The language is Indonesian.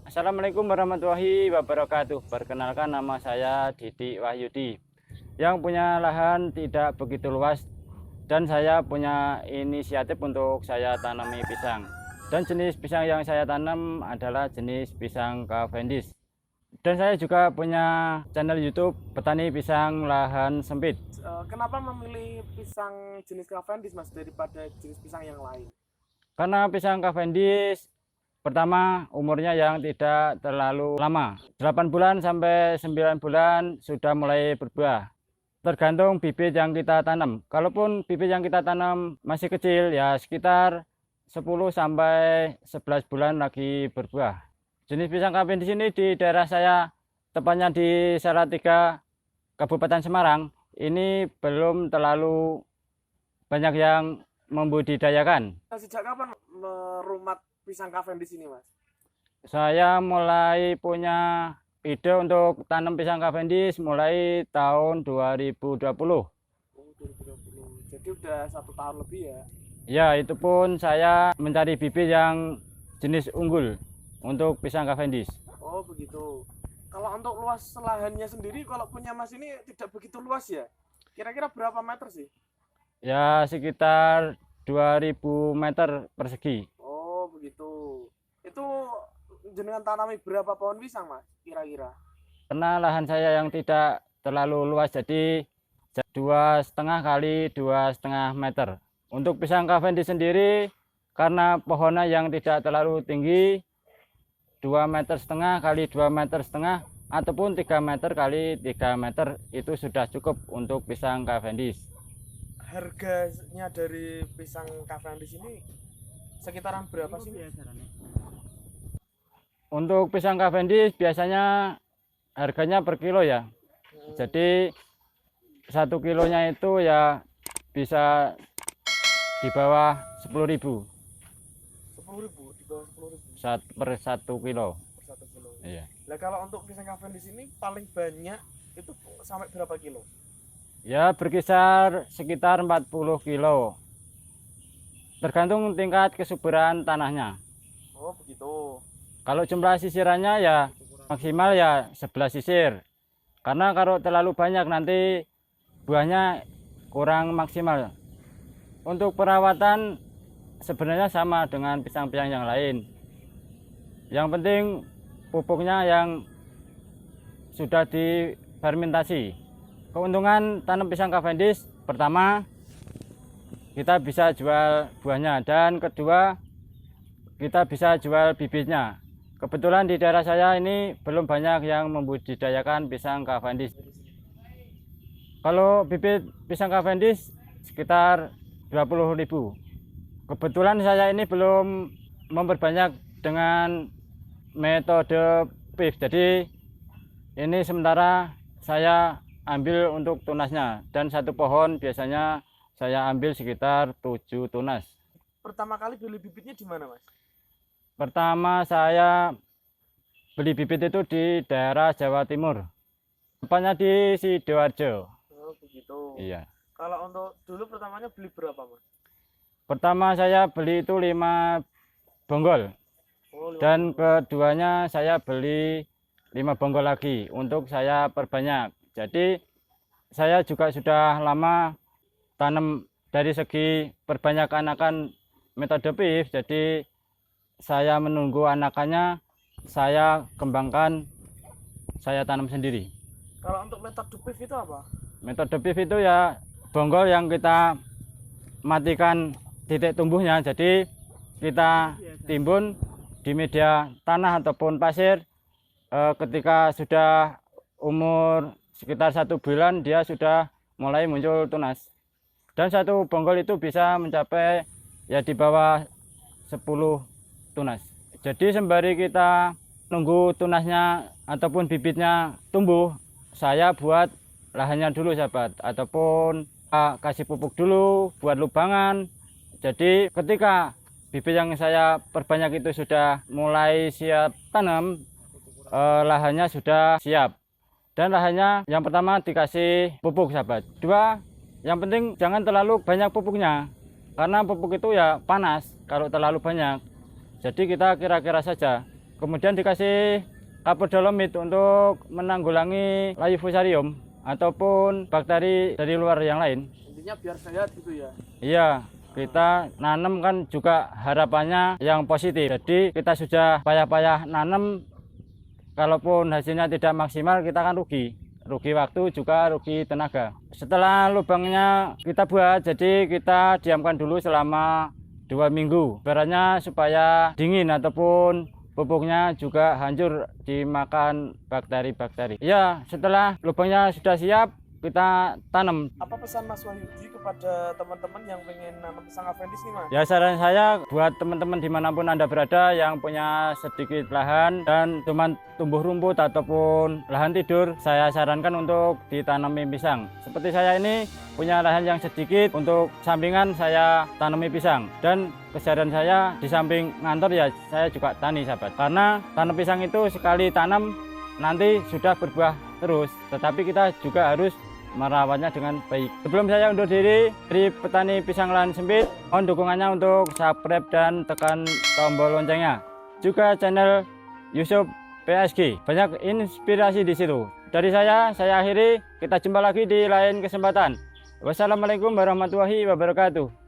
Assalamualaikum warahmatullahi wabarakatuh. Perkenalkan, nama saya Didi Wahyudi yang punya lahan tidak begitu luas, dan saya punya inisiatif untuk saya tanami pisang. Dan jenis pisang yang saya tanam adalah jenis pisang Cavendish. Dan saya juga punya channel YouTube Petani Pisang Lahan Sempit. Kenapa memilih pisang jenis Cavendish, Mas, daripada jenis pisang yang lain? Karena pisang Cavendish pertama, umurnya yang tidak terlalu lama, 8 bulan sampai 9 bulan sudah mulai berbuah. Tergantung bibit yang kita tanam. Kalaupun bibit yang kita tanam masih kecil, ya sekitar 10 sampai 11 bulan lagi berbuah. Jenis pisang Cavendish ini di daerah saya, tepatnya di Salatiga, Kabupaten Semarang, ini belum terlalu banyak yang membudidayakan. Sejak kapan merumat pisang Cavendish ini, Mas? Saya mulai punya ide untuk tanam pisang Cavendish mulai tahun 2020. Oh, 2020. Jadi udah 1 tahun lebih ya? Ya, itu pun saya mencari bibit yang jenis unggul untuk pisang Cavendish. Oh, begitu. Kalau untuk luas lahannya sendiri, kalau punya Mas ini tidak begitu luas ya? Kira-kira berapa meter sih? Ya, sekitar 2000 meter persegi. Oh, begitu. Itu jenengan tanami berapa pohon pisang, Mas? Kira-kira? Karena lahan saya yang tidak terlalu luas, jadi 2,5 kali 2,5 meter. Untuk pisang Cavendish sendiri, karena pohonnya yang tidak terlalu tinggi, 2,5 meter kali 2,5 meter ataupun 3 meter kali 3 meter itu sudah cukup untuk pisang Cavendish. Harganya dari pisang Cavendish ini sekitaran berapa sih? Untuk pisang Cavendish biasanya harganya per kilo ya. Jadi 1 kilonya itu ya bisa di bawah 10.000 10.000, di bawah 10.000 per 1 kilo. per 1 kilo. Iya. Nah, kalau untuk pisang Cavendish ini paling banyak itu sampai berapa kilo? Ya, berkisar sekitar 40 kilo. Tergantung tingkat kesuburan tanahnya. Oh, begitu. Kalau jumlah sisirannya ya maksimal ya 11 sisir. Karena kalau terlalu banyak nanti buahnya kurang maksimal. Untuk perawatan sebenarnya sama dengan pisang-pisang yang lain. Yang penting pupuknya yang sudah difermentasi. Keuntungan tanam pisang Cavendish, pertama kita bisa jual buahnya, dan kedua kita bisa jual bibitnya. Kebetulan di daerah saya ini belum banyak yang membudidayakan pisang Cavendish. Kalau bibit pisang Cavendish sekitar 20.000. Kebetulan saya ini belum memperbanyak dengan metode PIF. Jadi ini sementara saya ambil untuk tunasnya, dan satu pohon biasanya saya ambil sekitar 7 tunas. Pertama kali beli bibitnya di mana, Mas? Pertama saya beli bibit itu di daerah Jawa Timur, tepatnya di Sidoarjo. Oh, begitu. Iya. Kalau untuk dulu pertamanya beli berapa, Mas? Pertama saya beli itu 5 bonggol, Oh, dan keduanya saya beli 5 bonggol lagi untuk saya perbanyak. Jadi saya juga sudah lama tanam dari segi perbanyak anakan metode PIF, jadi saya menunggu anakannya, saya kembangkan, saya tanam sendiri. Kalau untuk metode PIF itu apa? Metode PIF itu ya bonggol yang kita matikan titik tumbuhnya, jadi kita timbun di media tanah ataupun pasir. Ketika sudah umur sekitar 1 bulan dia sudah mulai muncul tunas, dan satu bonggol itu bisa mencapai ya di bawah 10 tunas. Jadi sembari kita nunggu tunasnya ataupun bibitnya tumbuh, saya buat lahannya dulu sahabat, ataupun kasih pupuk dulu, buat lubangan. Jadi ketika bibit yang saya perbanyak itu sudah mulai siap tanam, lahannya sudah siap. Dan lahannya yang pertama dikasih pupuk sahabat. Dua, yang penting jangan terlalu banyak pupuknya, karena pupuk itu ya panas kalau terlalu banyak. Jadi kita kira-kira saja. kemudian dikasih kapur dolomit untuk menanggulangi layu fusarium ataupun bakteri dari luar yang lain. Intinya biar sehat gitu ya. Iya, kita nanam kan juga harapannya yang positif. Jadi kita sudah payah-payah nanam, kalaupun hasilnya tidak maksimal kita kan rugi. Rugi waktu juga rugi tenaga. Setelah lubangnya kita buat, jadi kita diamkan dulu selama 2 minggu. Ibaratnya supaya dingin ataupun pupuknya juga hancur dimakan bakteri-bakteri. Ya, setelah lubangnya sudah siap, kita tanam. Apa pesan Mas Wahyudi kepada teman-teman yang pengen nanam pisang Cavendish nih Mas? Ya, saran saya buat teman-teman dimanapun Anda berada yang punya sedikit lahan dan cuma tumbuh rumput ataupun lahan tidur, saya sarankan untuk ditanami pisang. Seperti saya ini punya lahan yang sedikit, untuk sampingan saya tanami pisang. Dan kesadaran saya di samping ngantor ya saya juga tani sahabat. Karena tanam pisang itu sekali tanam nanti sudah berbuah terus, tetapi kita juga harus merawatnya dengan baik. Sebelum saya undur diri dari petani pisang lahan sempit, mohon dukungannya untuk subscribe dan tekan tombol loncengnya. Juga channel Yusuf PSG, banyak inspirasi di situ. Dari saya akhiri, kita jumpa lagi di lain kesempatan. Wassalamualaikum warahmatullahi wabarakatuh.